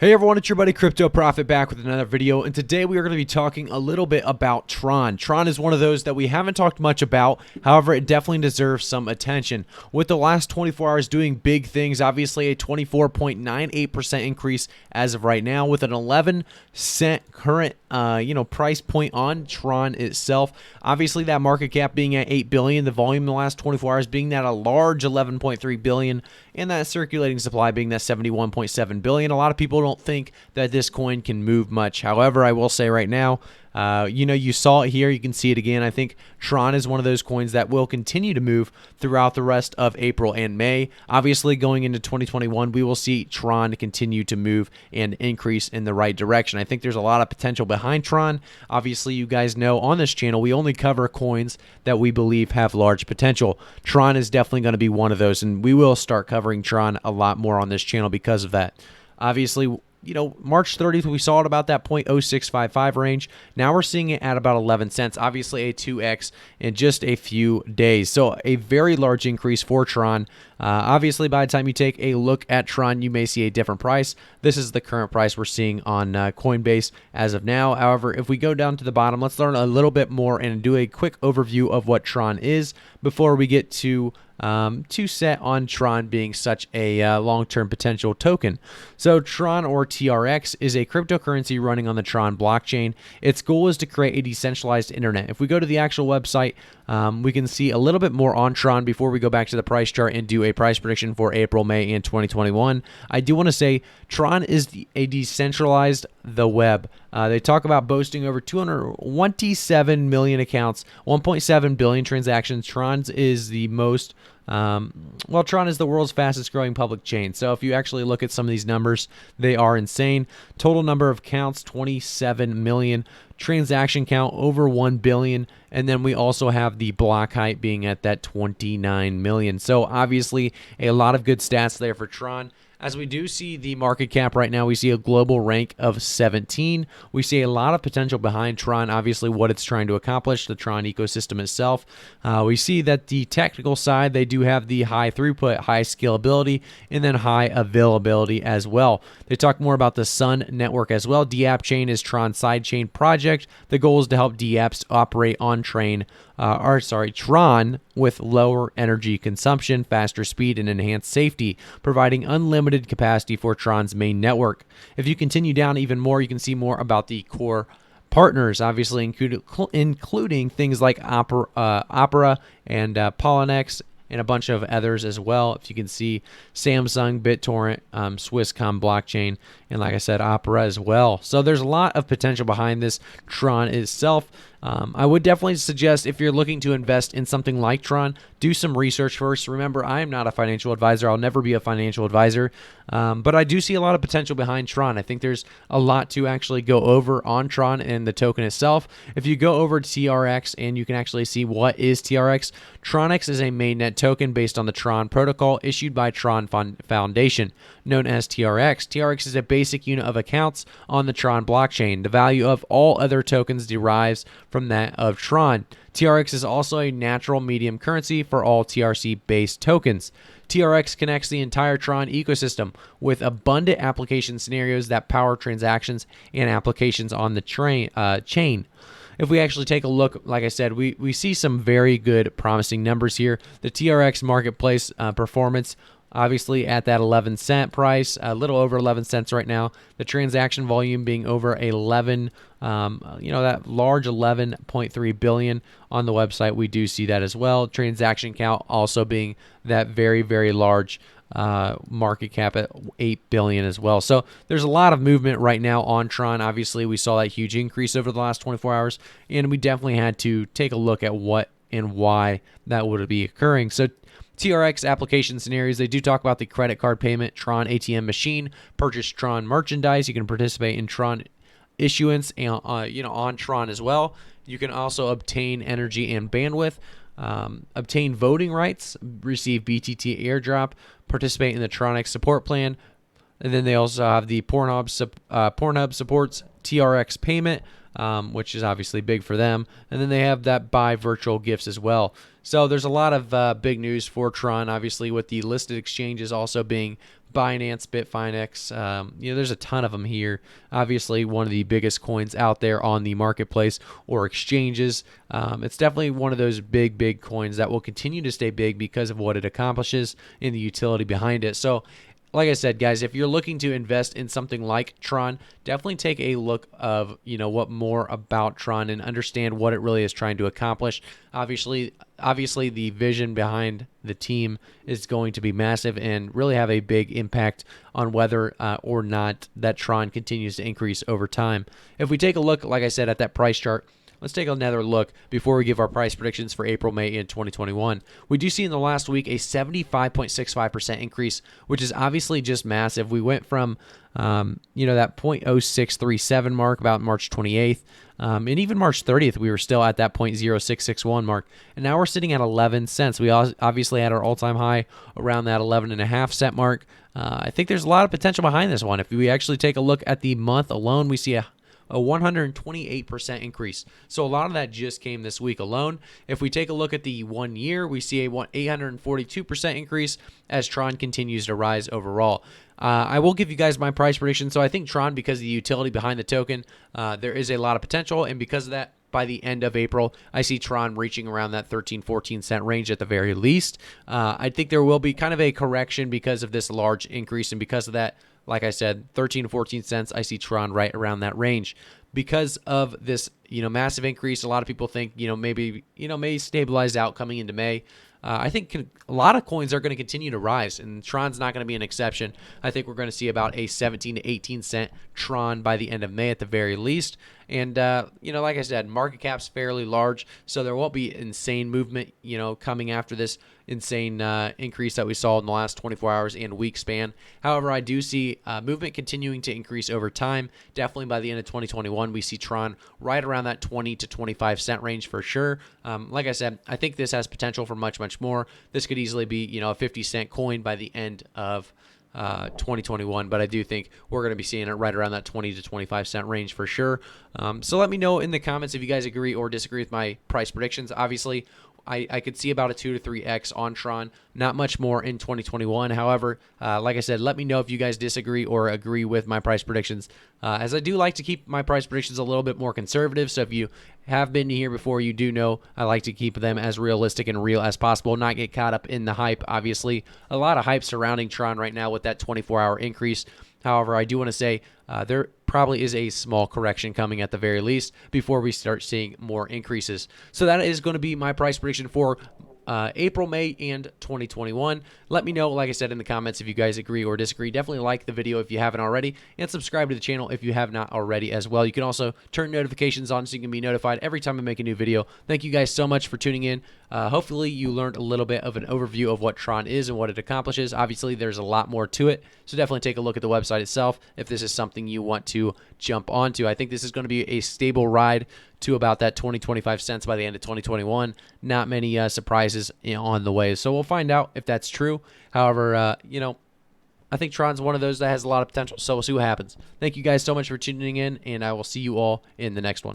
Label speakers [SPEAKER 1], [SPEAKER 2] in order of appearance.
[SPEAKER 1] Hey everyone, it's your buddy Crypto Profit back with another video, and today we are going to be talking a little bit about Tron. Tron is one of those that we haven't talked much about, however, it definitely deserves some attention. With the last 24 hours doing big things, obviously a 24.98% increase as of right now, with an 11-cent current price point on Tron itself. Obviously, that market cap being at $8 billion, the volume in the last 24 hours being that a large $11.3 billion, and that circulating supply being that $71.7 billion. A lot of people don't think that this coin can move much. However, I will say right now, you saw it here. You can see it again. I think Tron is one of those coins that will continue to move throughout the rest of April and May. Obviously, going into 2021, we will see Tron continue to move and increase in the right direction. I think there's a lot of potential behind Tron. Obviously, you guys know on this channel, we only cover coins that we believe have large potential. Tron is definitely going to be one of those, and we will start covering Tron a lot more on this channel because of that. Obviously, March 30th, we saw it about that 0.0655 range. Now we're seeing it at about 11 cents. Obviously, a 2x in just a few days. So a very large increase for Tron. Obviously, by the time you take a look at Tron, you may see a different price. This is the current price we're seeing on Coinbase as of now. However, if we go down to the bottom, let's learn a little bit more and do a quick overview of what Tron is before we get to set on Tron being such a long-term potential token. So Tron, or TRX, is a cryptocurrency running on the Tron blockchain. Its goal is to create a decentralized internet. If we go to the actual website, we can see a little bit more on Tron before we go back to the price chart and do a price prediction for April, May, and 2021. I do want to say Tron is a decentralized the web. They talk about boasting over 227 million accounts, 1.7 billion transactions. Tron is the most Tron is the world's fastest growing public chain. So if you actually look at some of these numbers, they are insane. Total number of accounts, 27 million. Transaction count, over 1 billion. And then we also have the block height being at that 29 million. So obviously a lot of good stats there for Tron. As we do see the market cap right now, we see a global rank of 17. We see a lot of potential behind Tron, obviously what it's trying to accomplish, the Tron ecosystem itself. We see that the technical side, they do have the high throughput, high scalability, and then high availability as well. They talk more about the Sun network as well. DApp Chain is Tron's sidechain project. The goal is to help DApps operate on Tron with lower energy consumption, faster speed, and enhanced safety, providing unlimited capacity for Tron's main network. If you continue down even more, you can see more about the core partners, obviously including things like Opera and Polynex, and a bunch of others as well. If you can see Samsung, BitTorrent, Swisscom blockchain, and like I said, Opera as well. So there's a lot of potential behind this Tron itself. I would definitely suggest, if you're looking to invest in something like Tron, do some research first. Remember, I am not a financial advisor. I'll never be a financial advisor. But I do see a lot of potential behind Tron. I think there's a lot to actually go over on Tron and the token itself. If you go over to TRX and you can actually see what is TRX, TronX is a mainnet token based on the Tron protocol issued by Tron Foundation, known as TRX. TRX is a basic unit of accounts on the Tron blockchain. The value of all other tokens derives from that of Tron. TRX is also a natural medium currency for all TRC-based tokens. TRX connects the entire Tron ecosystem with abundant application scenarios that power transactions and applications on the chain. If we actually take a look, like I said, we see some very good promising numbers here. The TRX marketplace performance, obviously at that 11-cent price, a little over 11 cents right now. The transaction volume being over 11, that large 11.3 billion on the website. We do see that as well. Transaction count also being that very, very large market cap at 8 billion as well. So there's a lot of movement right now on Tron. Obviously, we saw that huge increase over the last 24 hours, and we definitely had to take a look at what and why that would be occurring. So TRX application scenarios, they do talk about the credit card payment, Tron ATM machine, purchase Tron merchandise. You can participate in Tron issuance and on Tron as well. You can also obtain energy and bandwidth, obtain voting rights, receive BTT airdrop, participate in the TronX support plan, and then they also have the Pornhub supports TRX payment, which is obviously big for them. And then they have that buy virtual gifts as well. So there's a lot of big news for Tron, obviously, with the listed exchanges also being Binance, Bitfinex. There's a ton of them here. Obviously, one of the biggest coins out there on the marketplace or exchanges. It's definitely one of those big coins that will continue to stay big because of what it accomplishes and the utility behind it. So, like I said, guys, if you're looking to invest in something like Tron, definitely take a look of, what more about Tron and understand what it really is trying to accomplish. Obviously, the vision behind the team is going to be massive and really have a big impact on whether or not that Tron continues to increase over time. If we take a look, like I said, at that price chart, let's take another look before we give our price predictions for April, May, in 2021. We do see in the last week a 75.65% increase, which is obviously just massive. We went from, that 0.0637 mark about March 28th, and even March 30th, we were still at that 0.0661 mark, and now we're sitting at 11 cents. We obviously had our all-time high around that 11.5 cent mark. I think there's a lot of potential behind this one. If we actually take a look at the month alone, we see a 128% increase. So a lot of that just came this week alone. If we take a look at the 1 year, we see a 842% increase as Tron continues to rise overall. I will give you guys my price prediction. So I think Tron, because of the utility behind the token, there is a lot of potential. And because of that, by the end of April, I see Tron reaching around that 13-14 cent range at the very least. I think there will be kind of a correction because of this large increase. And because of that, like I said, 13 to 14 cents, I see Tron right around that range. Because of this, massive increase, a lot of people think, maybe, may stabilize out coming into May. I think a lot of coins are going to continue to rise, and Tron's not going to be an exception. I think we're going to see about a 17 to 18 cent Tron by the end of May at the very least. And, like I said, market cap's fairly large, so there won't be insane movement, coming after this insane increase that we saw in the last 24 hours and week span. However, I do see movement continuing to increase over time. Definitely by the end of 2021, we see Tron right around that 20 to 25 cent range for sure. Like I said, I think this has potential for much more. This could easily be, a 50-cent coin by the end of 2021, but I do think we're going to be seeing it right around that 20 to 25 cent range for sure. So let me know in the comments if you guys agree or disagree with my price predictions. Obviously, I could see about a 2 to 3x on Tron, not much more in 2021. However, like I said, let me know if you guys disagree or agree with my price predictions, as I do like to keep my price predictions a little bit more conservative. So if you have been here before, you do know I like to keep them as realistic and real as possible, not get caught up in the hype. Obviously, a lot of hype surrounding Tron right now with that 24-hour increase. However, I do want to say there probably is a small correction coming at the very least before we start seeing more increases. So that is going to be my price prediction for April, May, and 2021. Let me know, like I said, in the comments if you guys agree or disagree. Definitely like the video if you haven't already, and subscribe to the channel if you have not already as well. You can also turn notifications on so you can be notified every time I make a new video. Thank you guys so much for tuning in. Hopefully you learned a little bit of an overview of what Tron is and what it accomplishes. Obviously, there's a lot more to it, so definitely take a look at the website itself if this is something you want to jump onto. I think this is going to be a stable ride to about that 20-25 cents by the end of 2021. Not many surprises on the way, so we'll find out if that's true. However, I think Tron's one of those that has a lot of potential, so we'll see what happens. Thank you guys so much for tuning in, and I will see you all in the next one.